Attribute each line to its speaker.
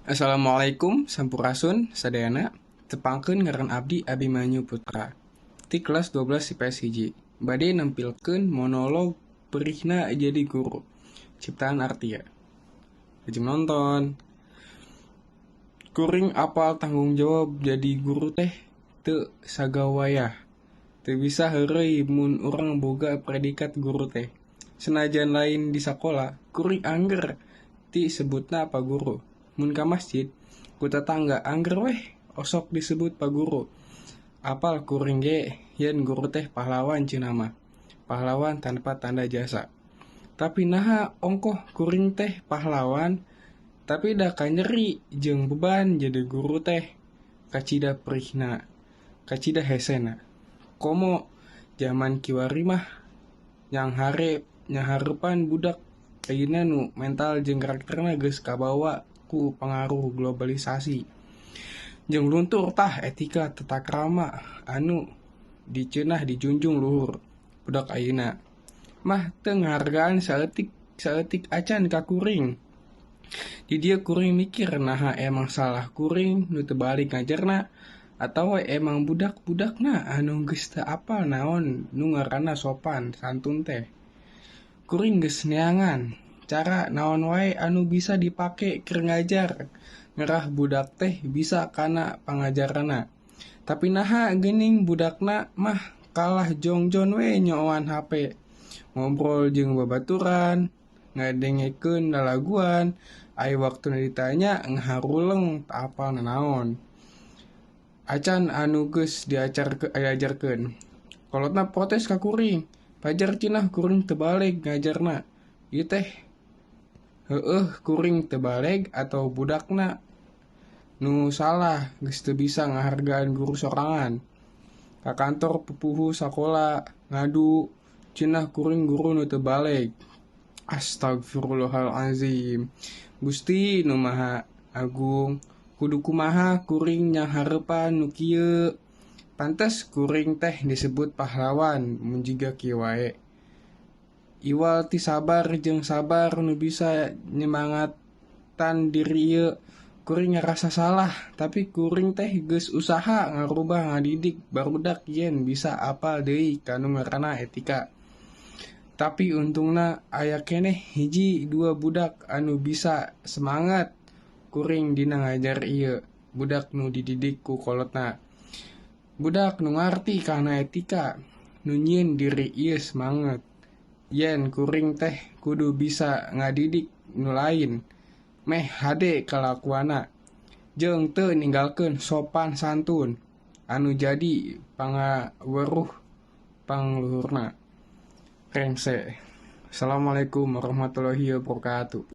Speaker 1: Assalamualaikum sampurasun sadayana tepangkeun ngaran abdi Abimanyu Putra ti kelas 12 IPS hiji bade nampilkeun monolog perihna jadi guru ciptaan Artia. Ajeng nonton. Kuring apal tanggung jawab jadi guru teh teu sagawayah. Teu bisa heureuy mun urang boga predikat guru teh. Senajan lain di sakola, kuring angger ti sebutna Pak Guru. Mun ka masjid, ku tetangga angger weh osok disebut Pak Guru. Apal kuring ge yen guru teh pahlawan cenah mah. Pahlawan tanpa tanda jasa. Tapi naha ongkoh kuring teh pahlawan, tapi da kanyeri jeung beban jadi guru teh kacida perihna, kacida hesena. Komo zaman kiwari mah yang harepan budak ayeuna nu mental jeung karakterna geus kabawa ku pengaruh globalisasi. Jeung luntur tah etika tata krama anu diceunah dijunjung luhur budak ayeuna. Mah teu ngahargaan saeutik acan ka kuring. Di dieu kuring mikir naha emang salah kuring nu teu balik ngajarna atawa emang budak-budakna anu geus teu apal naon nu ngaranna sopan santun teh. Kuring geus neangan cara naon wae anu bisa dipake keur ngajar. Ngerah budak teh bisa kana pangajaranna. Tapi naha geuning budakna mah kalah jongjon we nyoan HP. Ngobrol jeung babaturan, ngadengekeun lalaguan, aya waktuna ditanya ngaharuleng teu apal nanaon. Acan anu geus diajarkeun. Kolotna protes ka kuring. Pajar cenah kuring teu balik ngajarna. Ieu teh kuring teu balik atau budakna nu salah geus teu bisa ngahargaan guru sorangan. Ka kantor pupuhu sakola ngadu cenah kuring guru nu teu balik. Astagfirullahalazim. Gusti nu Maha Agung, kudu kumaha kuring nya hareupan nu kieu. Pantes kuring teh disebut pahlawan mun jiga kieu wae. Iwal ti sabar jeung sabar nu bisa nyemangatan diri ieu. Kuring ngerasa salah, tapi kuring teh geus usaha ngarubah ngadidik barudak yen bisa apal deui kanu ngaranna etika. Tapi untungna aya keneh hiji dua budak anu bisa semangat kuring dina ngajar ieu. Budak nu dididik ku kolotna. Budak nu ngarti kana etika, nu nyieun diri ieu semangat. Yen kuring teh kudu bisa ngadidik nu lain, meh hade kalakuana, jeung teu ninggalkeun sopan santun anu jadi pangaweruh pangluhurna. Rengse. Assalamualaikum warahmatullahi wabarakatuh.